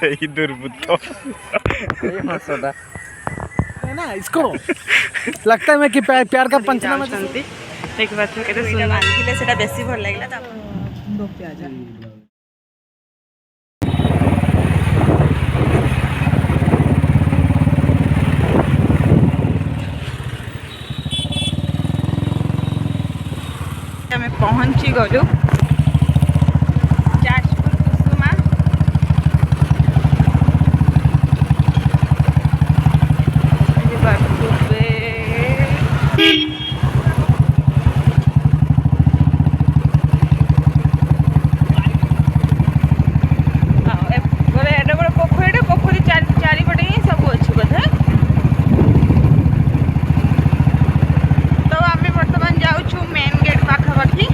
सही दुर्बुत्तो है ना इसको लगता है मैं कि प्यार का पंचनामा देखि पाछ केते सुंदर मानथिले सेटा बेसी भल लागला त दो प्याज हमें पहुंची गलु जाजपुर कुसुमा पोखरी चारिपटे ही सब अच्छी बोधे तो आम बर्तमान जाऊँ मेन गेट पाखापाखि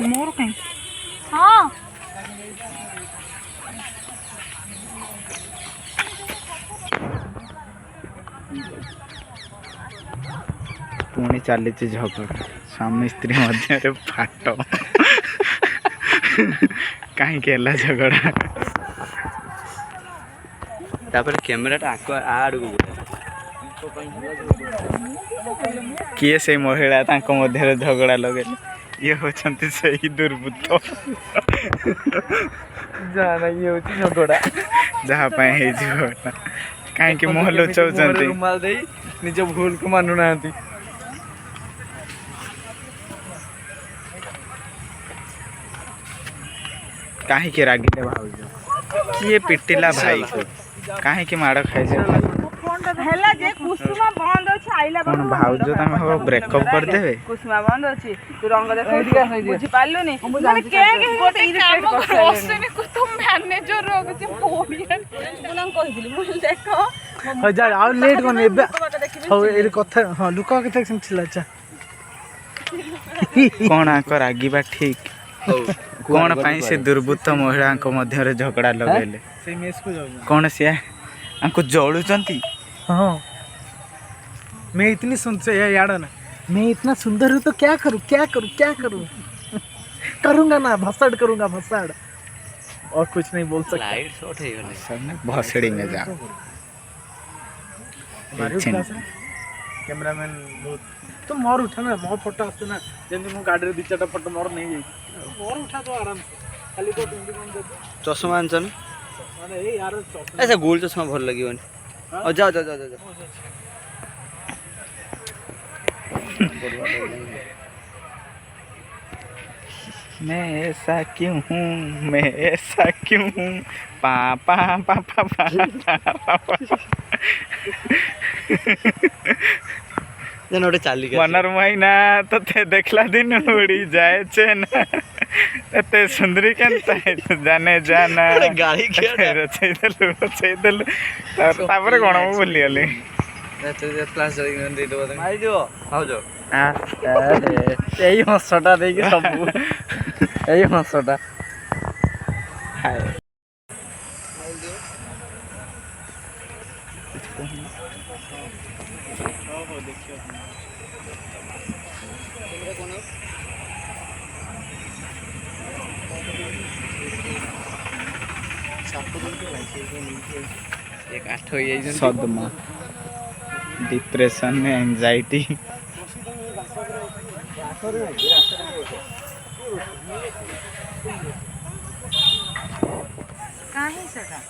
मोर कहीं हाँ पुणी चली झगड़ा स्वामी स्त्री मध्य फाट कहीं झगड़ा कैमेरा आड़ किए से महिला मध्य झगड़ा लगे ये होचंती सही दुर्बुत्तो जाना ये होती झगड़ा जहाँ पाए कहीं मुह लुचाऊँ रुमाल दे निज भूल को मानु ना कहीं रागिले भाज किए पिटिला भाई को कहीं माड़ खाई हेला जे कुसुमा बंद अछि आइला कौन भाउज तमे हो ब्रेकअप कर देबे कुसुमा बंद अछि तू रंग देख बुझि पालु नि माने के गोटे इरिटेट करसने को तुम मैनेजर रोग जे पोलिया बुलंग कहिदिली मुल देखो हो जा आ लेट कोन एबे हो ए कथा हां लुका कथा छिला अच्छा कौन आक रागिबा ठीक कौन पाई से दुर्बृत्त महिला मध्य झगड़ा लगेले से मेस को जाऊ कौन से आंको जळुचंती हाँ मैं इतनी सुंदर यार ना मैं इतना सुंदर हूँ तो क्या करूँ करूँगा ना भसाड़ करूँगा भसाड़ और कुछ नहीं बोल सकता लाइट शॉट है गले सब भसड़ी में जा कैमरामैन बहुत तो मोर उठा ना मो फोटो आसु ना जेंति मो गाड़ी रे दि चारटा फोटो मोर नहीं जाई मोर उठा तो आराम से खाली तो 21 दे चश्मा आनछन माने ए यार चश्मा ऐसा गोल चश्मा भल लगिवनी ओ जा जा जा जा मैं ऐसा क्यों हूँ मैं ऐसा क्यों हूँ पा पा पा पा पा जन ओटे चाली के मनर महीना तो ते देखला दिन उड़ी जाए चेन ते सुंदरी केनता है जाने जाना गाड़ी के रचै देलु तापर कोन मु भूली गली तो क्लास जॉइन दे दो भाई जो आओ जो यही हंसटा दे के सब यही हंसटा हाय एक 8 हो जाई सदमा डिप्रेशन एंजाइटी काहे सका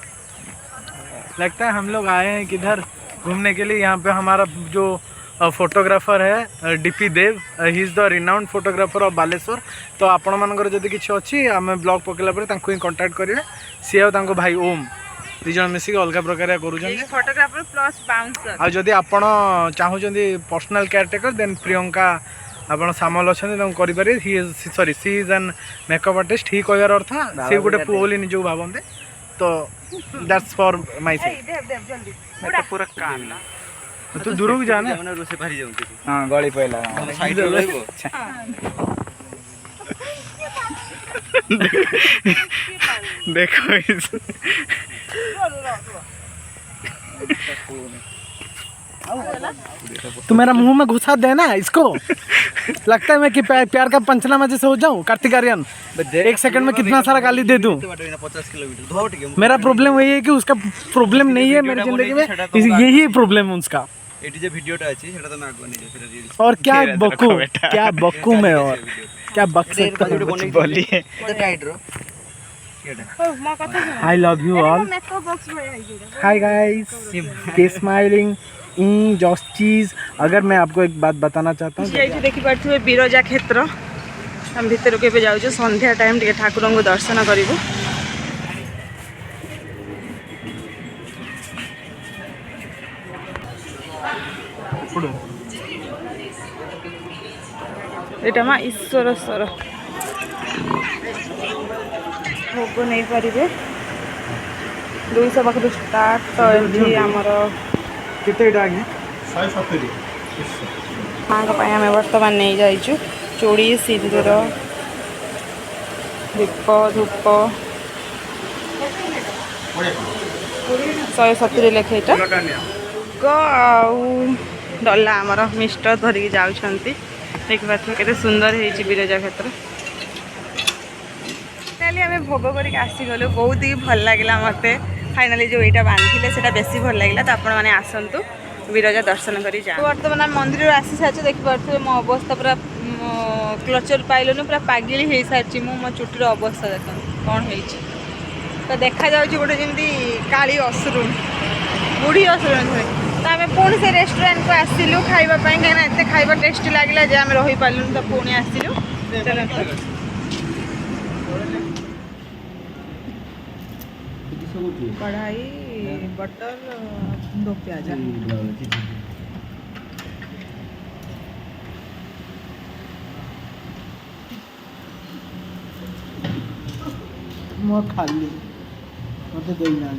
लगता है हम लोग आए हैं किधर घूमने के लिए। यहाँ पे हमारा जो फोटोग्राफर है DP Dev, he is the renowned photographer of Baleshwar. तो आपण मानकर जदि किसी अच्छी आम ब्लॉग पकेला पर ही कंटाक्ट करेंगे। सी और भाई ओम दुज मिसिक अलग प्रकार फोटोग्राफर प्लस बाउंसर। आ जदि आपण चाहूँगी पर्सनल केयरटेकर देन प्रियंका आपण सामल अच्छा करेंगे। He is sorry she is an makeup artist. ही कहर अर्थ सी गोटे पुओ बोली निजक भावते। तो दैट्स फॉर माय सेल्फ। पूरा कान तू दूर को जाना हमने रोसे भारी जाऊंते हाँ गली पहला हम साइड रे रहबो देखो तू मेरा मुंह में घुसा देना इसको। लगता है मैं कि प्यार का पंचनामा जैसे हो जाऊं कार्तिक आर्यन। 1 सेकंड में कितना सारा गाली दे दूं। 50 किलोमीटर धोट के मेरा प्रॉब्लम वही है कि उसका प्रॉब्लम नहीं है मेरी जिंदगी में, यही प्रॉब्लम है उसका। एटी जे वीडियोटा अछि सेटा तो मैं आगो नहीं फिर रील्स और क्या बक्कू मैं और क्या बक सकता हूं। बोलिए तो टाइट रो ମୋ କଥା ଶୁଣ I love you all. Makeup box भଳିଆ ହେଇଯିବ। हाय गाइस, के स्माइलिंग इन जस्ट चीज। अगर मैं आपको एक बात बताना चाहता हूँ, ये देखि पारथुबे बिरजा क्षेत्र। हम भीतर के पे जाउछु संध्या टाइम टिके ठाकुरन को दर्शन करिवो। एटा मा ईश्वर स्वर भोग नहीं पारे 200 पाखु स्टार्ट तो एमती आमर कितने आगे माँ आम बर्तमान नहीं जाइचु चूड़ी सिंदूर दीप धूप 170 लेखे इटा डला आमर मिस्टर धरिकी जाउछंती। देखिए केते सुंदर है बिरजा क्षेत्र। फाइनाली आम भोग करके आसीगलु बहुत ही भल लगे मत। फाइनाली जो यहाँ बांधिले से बेसी भल लगे तो आपण मैंने आसतु बिरजा दर्शन कर जा। बर्तमान आम मंदिर आसी सारी देखिपे मो अवस्था पूरा क्लचर पाइलुनि पूरा पागिली हो सारी मो चुटीर अवस्था देख कौन हो तो देखा जाऊँ गोटे जमी काली असुरुण बुढ़ी असुरुण तो आम पुणी से रेस्टोरेंट को आसिलु खाइबापी कहीं एत खाइबा टेस्टी लगे जे आम रही पार्लुनि तो पुणी आसिलु। कढ़ाई बटर 2 प्याज खाली मत देना।